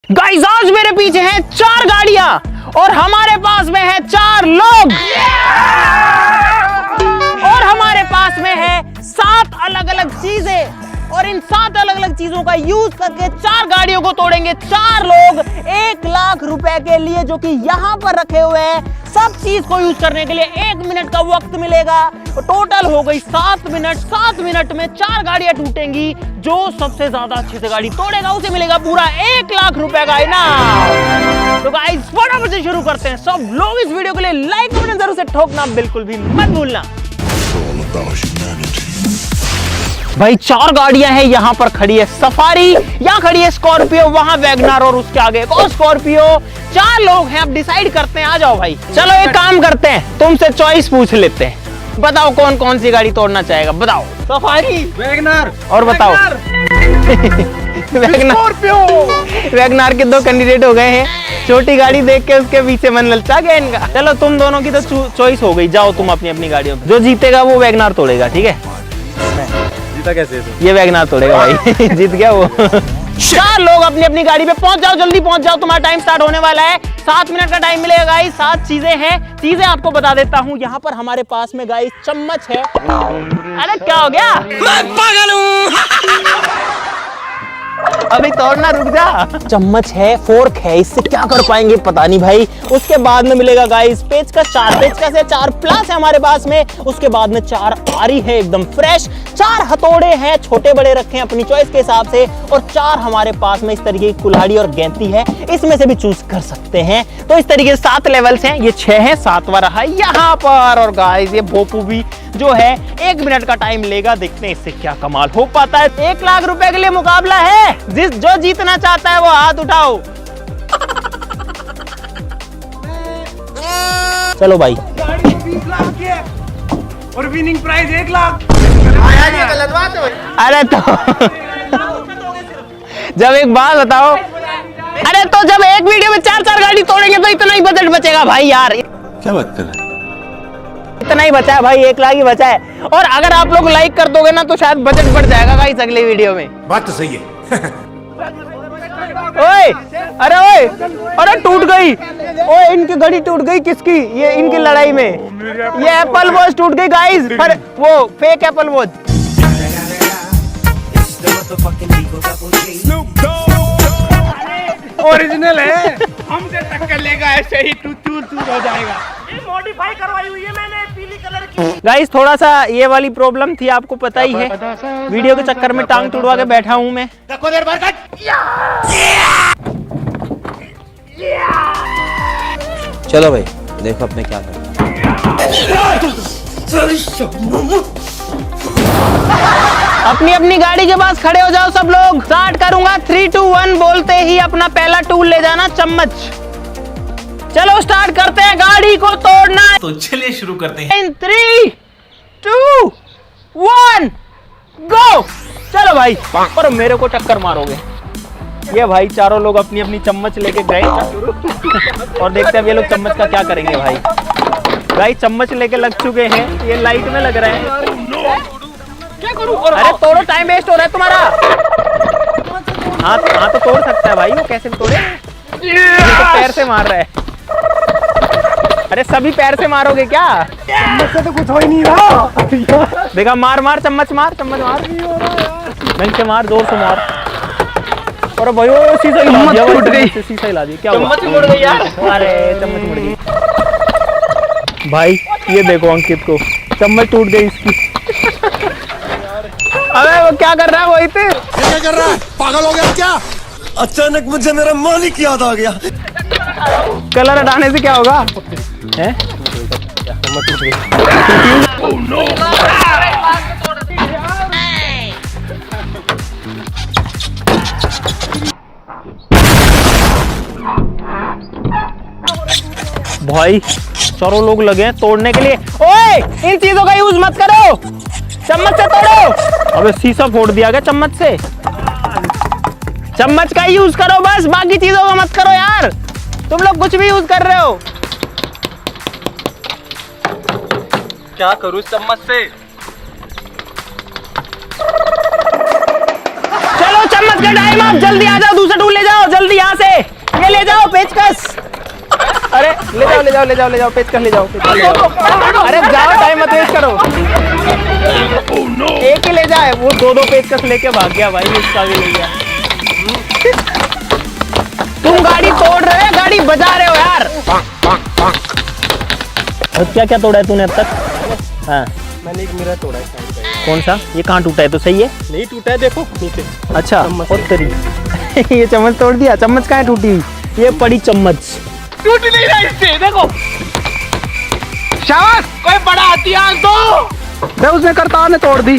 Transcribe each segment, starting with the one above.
Guys आज मेरे पीछे हैं 4 गाड़ियां और हमारे पास में है 4 लोग और हमारे पास में है 7 अलग अलग चीजें और इन 7 अलग अलग चीजों का यूज करके 4 गाड़ियों को तोड़ेंगे 4 लोग 1 लाख रुपए के लिए, जो कि यहाँ पर रखे हुए हैं। सब चीज को यूज करने के लिए 1 मिनट का वक्त मिलेगा। तो टोटल हो गई 7 मिनट। 7 मिनट में 4 गाड़ियां टूटेंगी। जो सबसे ज्यादा अच्छे से गाड़ी तोड़ेगा उसे मिलेगा पूरा 1 लाख रुपए का इनाम। तो गाइस फटाफट से शुरू करते हैं। सब लोग इस वीडियो के लिए लाइक बटन जरूर से ठोकना बिल्कुल भी मत भूलना। भाई 4 गाड़ियां हैं यहाँ पर खड़ी है सफारी, यहाँ खड़ी है स्कॉर्पियो, वहां वैगनर और उसके आगे एक और स्कॉर्पियो। 4 लोग हैं, अब डिसाइड करते हैं। आ जाओ भाई, चलो एक काम करते हैं, तुमसे चॉइस पूछ लेते हैं। बताओ कौन कौन सी गाड़ी तोड़ना चाहेगा, बताओ। सफारी, वैगनर और बताओ वैगनर के 2 कैंडिडेट हो गए हैं। छोटी गाड़ी देख के उसके पीछे मन ललचा गया इनका। चलो तुम दोनों की तो चॉइस हो गई, जाओ तुम अपनी अपनी गाड़ियों। जो जीतेगा वो वैगनर तोड़ेगा, ठीक है? जीता कैसे तो? ये वैगनर तोड़ेगा भाई जीत गया वो। 4 लोग अपनी अपनी गाड़ी पे पहुंच जाओ, जल्दी पहुंच जाओ, तुम्हारा टाइम स्टार्ट होने वाला है। 7 मिनट का टाइम मिलेगा गाइस। 7 चीजें हैं, चीजें आपको बता देता हूं। यहाँ पर हमारे पास में गाइस चम्मच है। अरे क्या हो गया? मैं पागल हूं अभी तोड़ना, रुक जा। चम्मच है, फोर्क है, इससे क्या कर पाएंगे पता नहीं भाई। उसके बाद में मिलेगा गाइस पेचकस। 4 पेचकस है, 4 प्लस है हमारे पास में। उसके बाद में 4 आरी है एकदम फ्रेश। 4 हथौड़े हैं, छोटे बड़े रखे हैं अपनी चॉइस के हिसाब से। और 4 हमारे पास में इस तरीके की कुल्हाड़ी और गैंती है, इसमें से भी चूज कर सकते हैं। तो इस तरीके से 7 लेवल्स हैं। ये 6 है, 7वां रहा यहाँ पर। और गाइस ये भोपू भी जो है 1 मिनट का टाइम लेगा। देखते हैं इससे क्या कमाल हो पाता है। 1 लाख रुपए के लिए मुकाबला है। जो जीतना चाहता है वो हाथ उठाओ। चलो भाई, गाड़ी 20 लाख की है और विनिंग प्राइस 1 लाख। गलत बात है भाई। अरे तो जब एक बात बताओ, अरे तो जब एक वीडियो में 4 गाड़ी तोड़ेंगे तो इतना ही बजट बचेगा भाई यार। क्या बात कर रहे हैं? इतना ही बचा है भाई, 1 लाख ही बचा है। और अगर आप लोग लाइक कर दोगे ना तो शायद बजट बढ़ जाएगा गाइस अगले वीडियो में। बात तो सही है। ओए, अरे टूट गई। ओए इनकी घड़ी टूट गई। किसकी? ये इनकी लड़ाई में ये एप्पल वॉच टूट गई गाइस। पर वो फेक एप्पल वॉच। ओरिजिनल है, हमसे टक्कर लेगा ऐसे ही चूर हो जाएगा। ये मॉडिफाई करवाई हुई है मैंने पीली कलर की। गाइस थोड़ा सा ये वाली प्रॉब्लम थी, आपको पता ही है। वीडियो के चक्कर में टांग तुड़वा के बैठा हूं मैं। चलो भाई देखो अपने क्या करना। अपनी अपनी गाड़ी के पास खड़े हो जाओ सब लोग। स्टार्ट करूंगा 3, 2, 1 बोलते ही अपना पहला टूल ले जाना, चम्मच। चलो स्टार्ट करते हैं, गाड़ी को तोड़ना। तो चलिए शुरू करते हैं। 3, 2, 1 गो। चलो भाई, और मेरे को टक्कर मारोगे। ये भाई 4 लोग अपनी अपनी चम्मच लेके गए और देखते हैं ये लोग चम्मच का क्या करेंगे। भाई चम्मच लेके लग चुके हैं, ये लाइट में लग रहे हैं। क्या करूं? अरे तोड़ो, टाइम वेस्ट हो रहा है तुम्हारा। हाँ तो तोड़ सकता है भाई, वो कैसे तोड़े? तो पैर से मार रहा है। अरे सभी पैर से मारोगे क्या? चम्मच से तो कुछ हो ही नहीं रहा। देखा, मार चम्मच मार ढंग से मार, जोर से मार। अरे भाई वो शीशा हिला दिया, टूट गई। शीशा हिला दिया, क्या हुआ? चम्मच मुड़ गई यार। अरे चम्मच मुड़ गई भाई। ये देखो अंकित को, चम्मच टूट गई इसकी। अबे वो क्या कर रहा है? वो इतने क्या कर रहा है? पागल हो गया क्या? अचानक मुझे मेरा मालिक याद आ गया। कलर हटाने से क्या होगा? हैं? भाई 4 लोग लगे हैं तोड़ने के लिए। ओए इन चीजों का यूज मत करो, चम्मच से तोड़ो। अबे शीशा फोड़ दिया गया चम्मच से। चम्मच का यूज करो बस, बाकी चीजों का मत करो यार। तुम लोग कुछ भी यूज कर रहे हो। क्या करूं चम्मच से? चलो चम्मच चम्मच का टाइम अब, जल्दी आ जाओ, दूसरा टूल ले जाओ जल्दी यहाँ से, ये ले जाओ पेचकस। अरे ले जाओ ले जाओ ले जाओ ले जाओ पेचकस ले जाओ, पेचकस ले जाओ। अरे जाओ, टाइम मत वेस्ट करो। एक ही ले जाए, वो दो पेचकस लेके भाग गया भाई, इसका भी ले गया। तुम गाड़ी तोड़ रहे हो, गाड़ी बजा रहे हो यार। और क्या क्या तोड़ा है तूने अब तक? हाँ मैंने एक मिरर तोड़ा है। कौन सा? ये कहाँ टूटा है? तो सही है, नहीं टूटा है, देखो नीचे। अच्छा और तेरी ये चम्मच तोड़ दिया। चम्मच कहाँ है टूटी हुई? ये पड़ी चम्मच टूट नहीं रहा इससे, देखो। शाबाश, कोई बड़ा हथियार दो। उसने करतार ने तोड़ दी।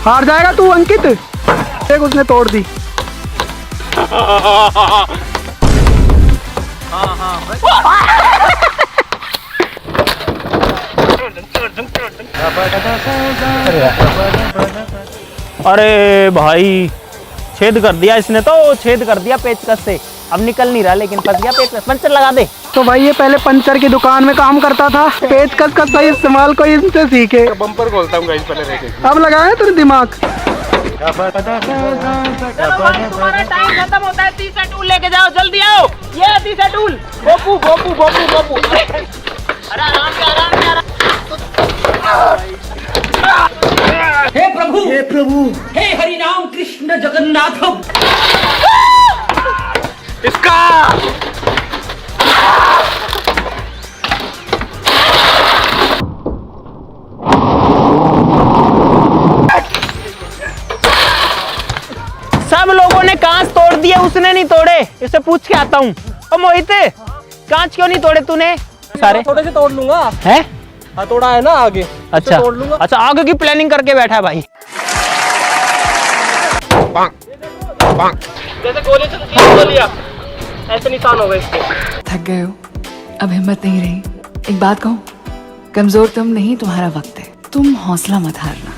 हार जाएगा तू अंकित, देख उसने तोड़ दी। अरे भाई छेद कर दिया इसने, तो छेद कर दिया पेचकस से। अब निकल नहीं रहा, लेकिन फंस गया पेचकस। पंचर लगा दे। तो भाई ये पहले पंचर की दुकान में काम करता था, पेचकस का सही इस्तेमाल कोई इनसे सीखे। बम्पर खोलता हूँ गाइस पहले रहते। अब लगाया तेरे दिमाग। तुम्हारा टाइम खत्म होता है, तीसरा टूल लेके जाओ, जल्दी आओ। ये तीसरा टूल, गोपू गोपू गोपू गोपू। अरे आराम से आराम से आराम। हे प्रभु हे हरि राम कृष्ण जगन्नाथ। इसका सब लोगों ने कांच तोड़ दिए, उसने नहीं तोड़े। इससे पूछ के आता हूँ। ओ मोहित, कांच क्यों नहीं तोड़े तूने? सारे थोड़े से तोड़ लूंगा। है हथौड़ा है ना आगे, अच्छा तोड़ लूंगा। अच्छा, आगे की प्लानिंग करके बैठा है भाई। जैसे गोली से खींच लिया, ऐसे निशान हो गए इसके। थक गए हो, अब हिम्मत नहीं रही। एक बात कहूं, कमजोर तुम नहीं, तुम्हारा वक्त है। तुम हौसला मत हारना।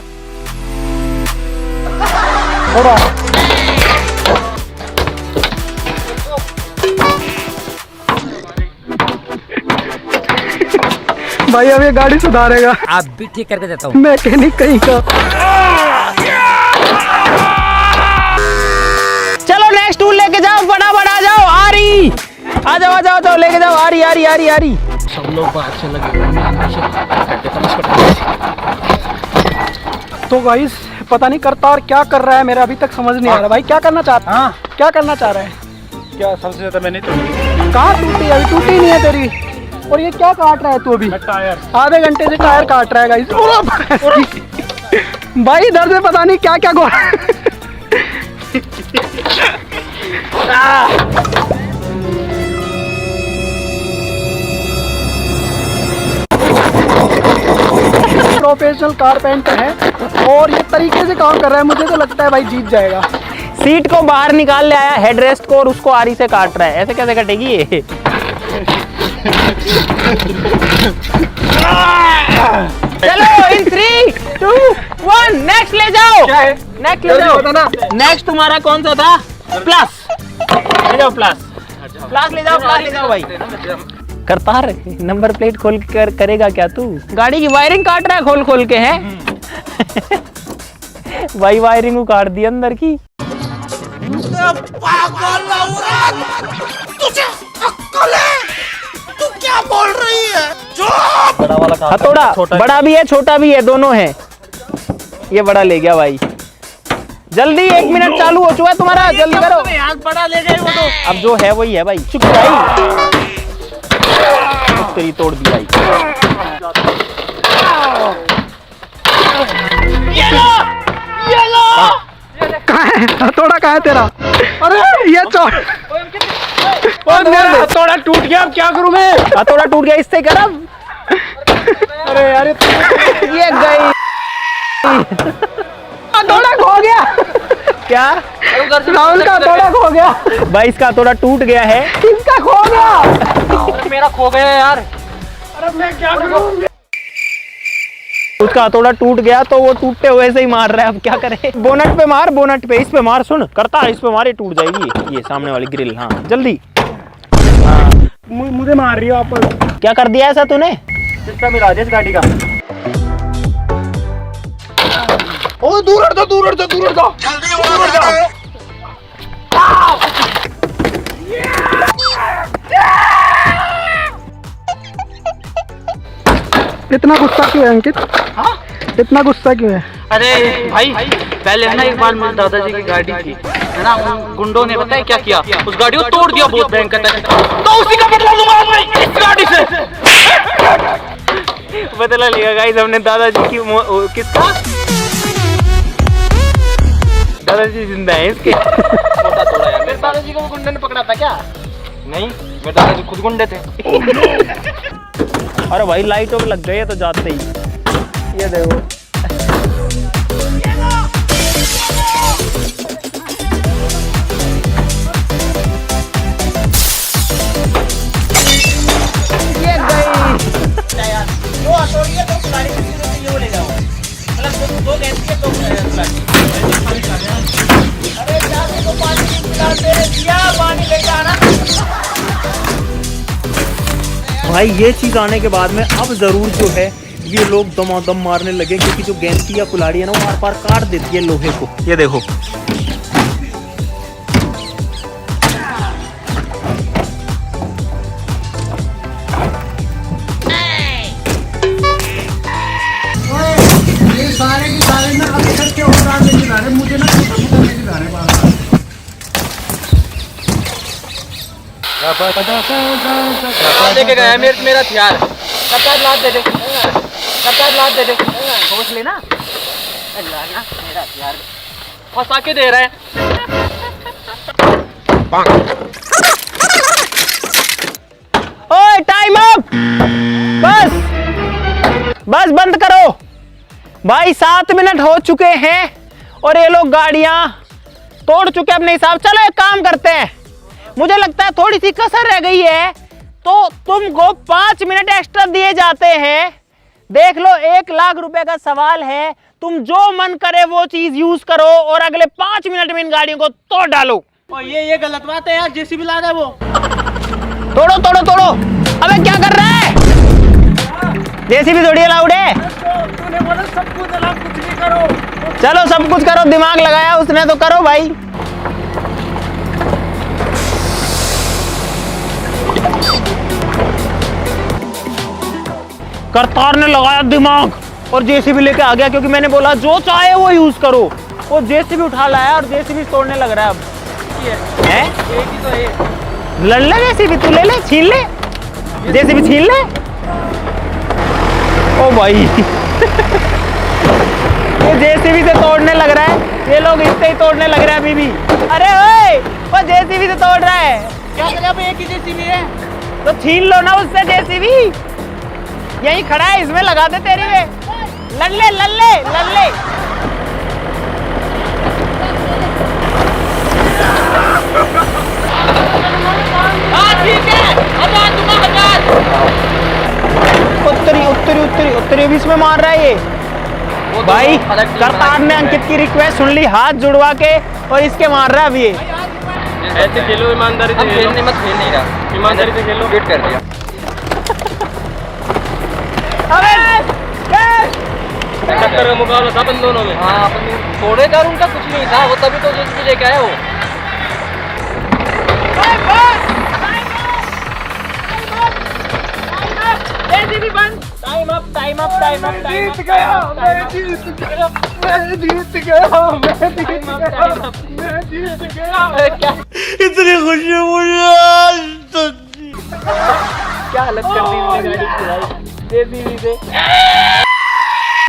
भाई अब ये गाड़ी सुधारेगा। आप भी ठीक करके देता हूँ। मैकेनिक कहीं का। चलो नेक्स्ट टूल लेके जाओ, फटाफट आ जाओ। आ रही, आ जाओ आ जाओ जाओ, लेके जाओ। आ रही आ रही आ रही आ रही। सब लोग बाहर से लगे। तो गाइस पता नहीं करतार क्या कर रहा है, मेरा अभी तक समझ नहीं आ रहा। भाई क्या करना चाहता है? क्या करना चाह रहा है? क्या सबसे ज्यादा मैंने तोड़ी? कहाँ टूटी? अभी टूटी नहीं है तेरी। और ये क्या काट रहा है तू अभी? टायर। आधे घंटे से टायर काट रहा है गाइस। भाई इधर से पता नहीं क्या क्या प्रोफेशनल कारपेंटर है और ये तरीके से काम कर रहा है। मुझे तो लगता है भाई जीत जाएगा। सीट को बाहर निकाल ले आया, हेडरेस्ट को, और उसको आरी से काट रहा है। ऐसे कैसे कटेगी ये? चलो इन 3, 2, 1 नेक्स्ट ले जाओ। क्या है? नेक्स्ट ले जाओ। नेक्स्ट तुम्हारा कौन सा था? प्लस ले जाओ, प्लस प्लस ले जाओ, प्लस ले जाओ भाई। करतार नंबर प्लेट खोल कर करेगा क्या तू? गाड़ी की वायरिंग काट रहा है खोल खोल के, है भाई वायरिंग उखाड़ दी अंदर की। तू क्या बोल रही है? हथौड़ा बड़ा भी है छोटा भी है, दोनों है। ये बड़ा ले गया भाई। जल्दी 1 मिनट चालू हो चुका है तुम्हारा, जल्दी करो। बड़ा ले गए वो तो। अब जो है वही है भाई। चुप भाई, तेरी तोड़ दी भाई। कहाँ है हथौड़ा? कहाँ है तेरा? अरे ये चोट हथौड़ा टूट गया, अब क्या करूं मैं? हथौड़ा टूट गया, इससे कर अब। अरे यार ये गई, हथौड़ा खो गया। क्या राहुल का हथौड़ा खो गया। भाई? इसका हथौड़ा टूट गया है। किसका खो गया? मेरा खो गया यार। अरे मैं क्या करूं? उसका हथौड़ा टूट गया तो वो टूटते हुए से ही मार रहा है। अब क्या करे? बोनट पे मार, बोनट पे, इस पे मार। सुन करता है, इस पे मार, ये टूट जाएगी। ये सामने वाली ग्रिल। हाँ जल्दी। हाँ मुझे मार रही हो आप। क्या कर दिया ऐसा तूने? सिस्टम मिला दिया इस गाड़ी का। ओ दूर हट जा, दूर हट जा, दूर हट जा। इतना गुस्सा क्यों है अंकित? इतना गुस्सा क्यों है? अरे भाई पहले है ना एक बार मेरे दादाजी की गाड़ी थी है ना, उन गुंडों ने बताया क्या किया, उस गाड़ी को तोड़ दिया बहुत भयंकर तरीके, तो उसी का बदला लूंगा आज मैं इस गाड़ी से। बदला लिया गाइस हमने दादाजी की किसका? दादाजी जिंदा है इसके। तोड़ा यार मेरे दादाजी को वो गुंडे ने पकड़ा था क्या? नहीं, मेरे दादाजी खुद गुंडे थे। अरे भाई लाइटों पे लग गई है तो जाते ही ये देखो। ये गई जो हथौड़ी है तो गाड़ी की सीधे ये ले जाओ, मतलब दो गैस के दो अरे जाके तो पानी पिलाते दिया, पानी ले जाना। भाई ये चीज आने के बाद में अब जरूर जो है ये लोग दमादम मारने लगे, क्योंकि जो गैंती या कुल्हाड़ी है ना वो आर पार काट देती है लोहे को। ये देखो ये सारे के सारे ना अक्सर के उतार लेके जा रहे, मुझे ना लेके जा रहे बाहर। लेके गया मेरा हथियार, कतार लाद दे दे, कतार लाद दे दे, सोच लेना। अल्लाह ना मेरा हथियार फंसा के दे रहा है। ओए टाइम अप, बस बंद करो भाई। 7 मिनट हो चुके हैं और ये लोग गाड़ियां तोड़ चुके अपने हिसाब। चलो एक काम करते हैं, मुझे लगता है थोड़ी सी कसर रह गई है तो तुमको 5 मिनट एक्स्ट्रा दिए जाते हैं। देख लो 1 लाख रुपए का सवाल है, तुम जो मन करे वो चीज यूज करो और अगले 5 मिनट में इन गाड़ियों को तोड़ डालो। और ये गलत बात है यार, जेसीबी ला रहा है वो। तोड़ो तोड़ो तोड़ो। अबे क्या कर रहा है? जेसीबी थोड़ी अलाउड है। तूने बोला सब कुछ अलाउ, कुछ नहीं करो। चलो सब कुछ करो, दिमाग लगाया उसने तो करो भाई। करतार ने लगाया दिमाग और जेसीबी लेके आ गया, क्योंकि मैंने बोला जो चाहे वो यूज करो। वो जेसीबी उठा लाया और जेसीबी तोड़ने लग रहा है अब। हैं? एक ही तो है। लड़ ले जेसीबी, तू ले ले, छीन ले जेसीबी, छीन ले। ओ भाई ये जेसीबी से तोड़ने लग रहा है, ये लोग इससे ही तोड़ने लग रहे हैं अभी भी। अरे ओए वो जेसीबी से तोड़ रहा है। क्या करें, अब एक ही जेसीबी है तो छीन लो ना उससे जेसीबी, यही खड़ा है, इसमें लगा दे तेरी में। लल्ले लल्ले लल्ले ठीक है, 1000 दूंगा, 1000। उत्तरी उत्तरी उत्तरी उत्तरी भी इसमें मार रहा है ये भाई। करतार ने अंकित की रिक्वेस्ट सुन ली, हाथ जुड़वा के और इसके मार रहा है अब ये। ऐसे खेलो ईमानदारी से, खेलने मत, खेल नहीं रहा, ईमानदारी से खेलो। वेट कर दिया। टक्कर का मुकाबला था अपन दोनों में। हाँ, अपन छोड़ेदार उनका कुछ नहीं था, वो तभी तो जेसीबी लेके आया वो। जेसीबी बंद, time up time up time up. जीत गया, मैं जीत गया, मैं जीत गया, मैं जीत गया, मैं जीत गया। इतनी खुशी मुझे आज तक। क्या हालत कर दी इसने गाड़ी की भाई जेसीबी से।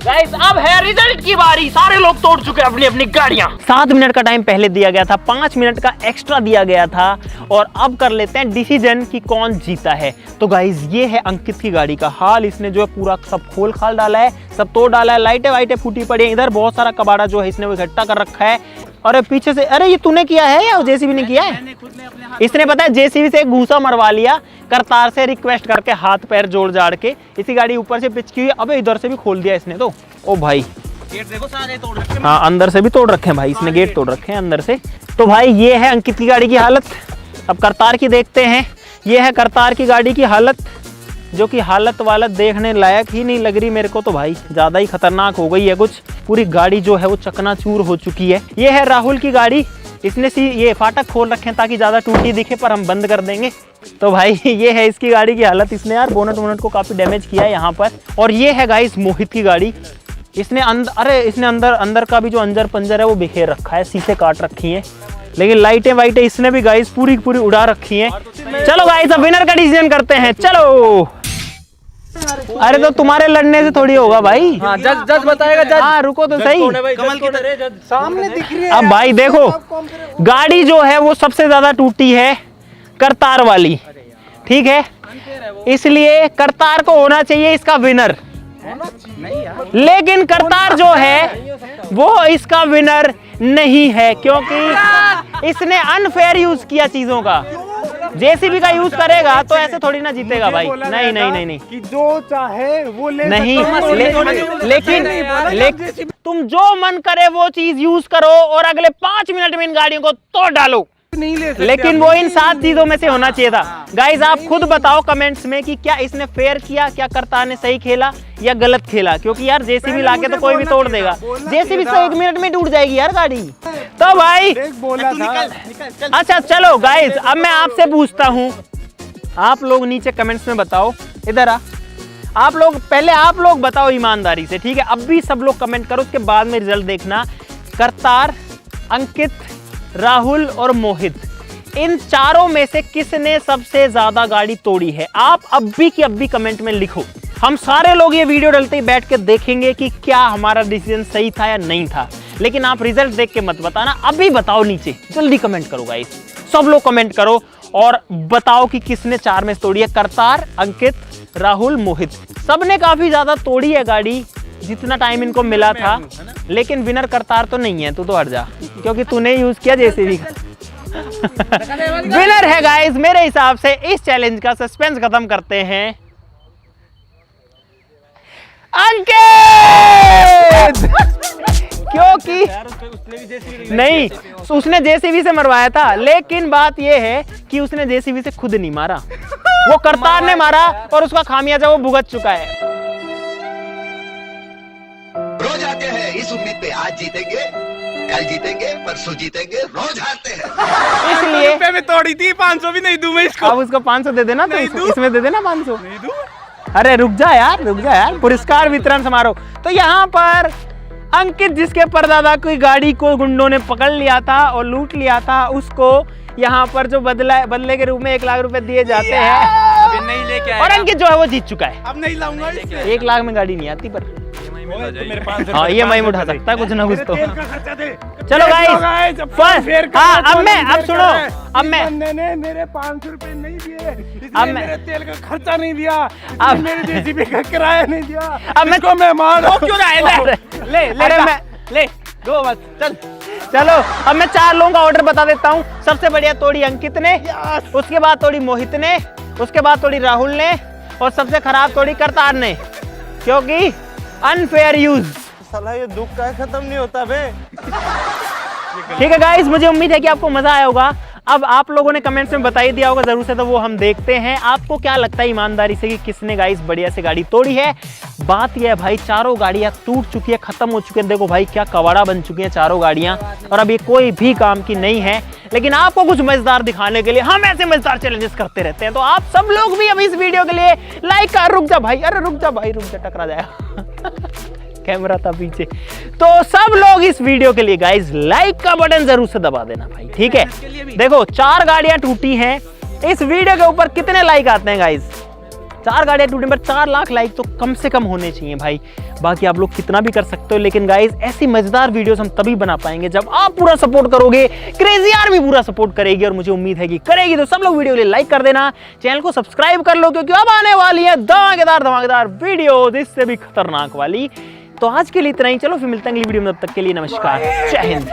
गाइस अब है रिजल्ट की बारी, सारे लोग तोड़ चुके हैं अपनी अपनी गाड़ियां। 7 मिनट का टाइम पहले दिया गया था, 5 मिनट का एक्स्ट्रा दिया गया था और अब कर लेते हैं डिसीजन कि कौन जीता है। तो गाइस ये है अंकित की गाड़ी का हाल, इसने जो है पूरा सब खोल खाल डाला है, सब तोड़ डाला है, लाइटें वाइटें फूटी पड़ी है, इधर बहुत सारा कबाड़ा जो है इसने वो इकट्ठा कर रखा है। और पीछे से, अरे ये तूने किया है या जेसीबी ने किया है? इसने पता है जेसीबी से एक घूसा मरवा लिया, करतार से रिक्वेस्ट करके हाथ पैर जोड़ जाड़ के। इसी गाड़ी ऊपर से पिच की हुई, अबे इधर से भी खोल दिया इसने तो। ओ भाई गेट देखो सारे तोड़ रखे हैं। हाँ अंदर से भी तोड़ रखे हैं भाई इसने, गेट तोड़ रखे हैं अंदर से। तो भाई ये है अंकित की गाड़ी की हालत। अब करतार की देखते हैं। ये है करतार की गाड़ी की हालत, जो कि हालत वालत देखने लायक ही नहीं लग रही मेरे को तो भाई, ज़्यादा ही खतरनाक हो गई है कुछ। पूरी गाड़ी जो है वो चकनाचूर हो चुकी है। ये है राहुल की गाड़ी, इसने ये फाटक खोल रखे हैं ताकि ज़्यादा टूटी दिखे, पर हम बंद कर देंगे। तो भाई ये है इसकी गाड़ी की हालत। इसने यार बोनट वोनट को काफ़ी डैमेज किया है यहाँ पर। और ये है गाइस मोहित की गाड़ी। इसने अंदर का भी जो अंजर पंजर है वो बिखेर रखा है, शीशे काट रखी हैं, लेकिन लाइटें वाइटें इसने भी गाइस पूरी पूरी उड़ा रखी हैं। चलो गाइस अब विनर का डिसीजन करते हैं। चलो, अरे तो तुम्हारे लड़ने से थोड़ी होगा भाई। हाँ, जज बताएगा। जज हाँ रुको तो सही। कमल की तरह जज सामने दिख रही है। अब भाई देखो, गाड़ी जो है वो सबसे ज्यादा टूटी है करतार वाली, ठीक है, इसलिए करतार को होना चाहिए इसका विनर। लेकिन करतार जो है वो इसका विनर नहीं है, क्योंकि इसने अनफेयर यूज किया चीजों का। जेसीबी का यूज करेगा तो ऐसे थोड़ी ना जीतेगा भाई। नहीं कि जो चाहे वो ले नहीं, लेकिन तुम जो मन करे वो चीज यूज करो और अगले 5 मिनट में इन गाड़ियों को तोड़ डालो। नहीं ले सकते, लेकिन वो इन 7 चीजों में से होना चाहिए था। गाइज आप खुद बताओ कमेंट्स में कि क्या इसने फेयर किया, क्या करतार ने सही खेला या गलत खेला, क्योंकि यार जेसीबी लाके तो कोई भी तोड़ देगा। जेसीबी से 1 मिनट में टूट जाएगी यार गाड़ी। तो भाई बोला था। अच्छा चलो गाइज अब मैं आपसे पूछता हूँ, आप लोग नीचे कमेंट्स में बताओ। इधर आप लोग बताओ ईमानदारी से, ठीक है। अब भी सब लोग कमेंट करो, उसके बाद में रिजल्ट देखना। करतार, अंकित, राहुल और मोहित, इन चारों में से किसने सबसे ज्यादा गाड़ी तोड़ी है? आप अब भी की अब भी कमेंट में लिखो। हम सारे लोग ये वीडियो डलते ही बैठ के देखेंगे कि क्या हमारा डिसीजन सही था या नहीं था। लेकिन आप रिजल्ट देख के मत बताना, अभी बताओ नीचे, जल्दी कमेंट करो गाइस, सब लोग कमेंट करो और बताओ कि किसने 4 में से तोड़ी है। करतार, अंकित, राहुल, मोहित, सबने काफी ज्यादा तोड़ी है गाड़ी जितना टाइम इनको मिला था। लेकिन विनर करतार तो नहीं है, तू तो हट जा, क्योंकि तूने यूज किया जेसीबी का। विनर है गाइस मेरे हिसाब से। इस चैलेंज का सस्पेंस खत्म करते हैं, अंकित। क्योंकि नहीं, उसने जेसीबी से मरवाया था, लेकिन बात यह है कि उसने जेसीबी से खुद नहीं मारा, वो करतार ने मारा और उसका खामियाजा वो भुगत चुका है। रोज आते हैं इस उम्मीद पे आज जीतेंगे, कल जीतेंगे, परसों जीतेंगे, रोज हारते हैं। इसलिए रुपए में तोड़ी थी, 500 भी नहीं दूं मैं इसको। अब उसको 500 दे देना, तो नहीं इसमें दे देना 500। नहीं दूं। अरे रुक जा यार, पुरस्कार वितरण समारोह। तो यहाँ पर अंकित, जिसके परदादा की गाड़ी को गुंडों ने पकड़ लिया था और लूट लिया था, उसको यहाँ पर जो बदले के रूप में 1 लाख रुपए दिए जाते हैं। नहीं लेके और अंकित जो है वो जीत चुका है। अब नहीं लाऊंगा। 1 लाख में गाड़ी नहीं आती, पर मेरे 500 हाँ ये मैं उठा सकता है कुछ ना कुछ तो। तेल का खर्चा दे। चलो गाइस, हाँ अब सुनो, अब मैं ने मेरे 500 रुपए नहीं दिए, अब मेरे तेल का खर्चा नहीं दिया, अब मेरे जेसीबी का किराया नहीं दिया। अब मैं इसको मैं मार क्यों रहा है? ले दो बस, चलो अब मैं 4 लोगों का ऑर्डर बता देता हूँ। सबसे बढ़िया तोड़ी अंकित ने, उसके बाद तोड़ी मोहित ने, उसके बाद तोड़ी राहुल ने, और सबसे खराब तोड़ी करतार ने, क्योंकि अनफेयर यूज। साला ये दुख का खत्म नहीं होता बे। ठीक है गाइस, मुझे उम्मीद है कि आपको मजा आया होगा। अब आप लोगों ने कमेंट्स में बता ही दिया होगा जरूर से, तो वो हम देखते हैं आपको क्या लगता है ईमानदारी से कि किसने गाइस बढ़िया से गाड़ी तोड़ी है। बात यह है भाई, चारों गाड़ियां टूट चुकी है, खत्म हो चुकी है। देखो भाई क्या कबाड़ा बन चुकी है चारों गाड़ियां, और अब ये कोई भी काम की नहीं है। लेकिन आपको कुछ मजेदार दिखाने के लिए हम ऐसे मजेदार चैलेंजेस करते रहते हैं। तो आप सब लोग भी अब इस वीडियो के लिए लाइक कर, रुक जा भाई, अरे रुक जा भाई, रुक जा, टकरा जाएगा कैमरा था पीछे। तो सब लोग इस वीडियो के लिए गाइस लाइक का बटन जरूर से दबा देना भाई, ठीक है। देखो 4 गाड़ियां टूटी हैं, इस वीडियो के ऊपर कितने लाइक आते हैं गाइस? 4 गाड़ियां टूटी पर 4 लाख लाइक तो कम से कम होने चाहिए भाई। बाकी आप लोग कितना भी कर सकते हो, लेकिन गाइस ऐसी मजेदार वीडियोस हम तभी बना पाएंगे जब आप पूरा सपोर्ट करोगे। क्रेजी यार भी पूरा सपोर्ट करेगी और मुझे उम्मीद है कि करेगी। तो सब लोग वीडियो के लिए लाइक कर देना, चैनल को सब्सक्राइब कर लो, क्योंकि अब आने वाली है धमाकेदार वीडियो, इससे भी खतरनाक वाली। तो आज के लिए इतना ही, चलो फिर मिलते हैं अगली वीडियो में, तब तक के लिए नमस्कार, जय हिंद।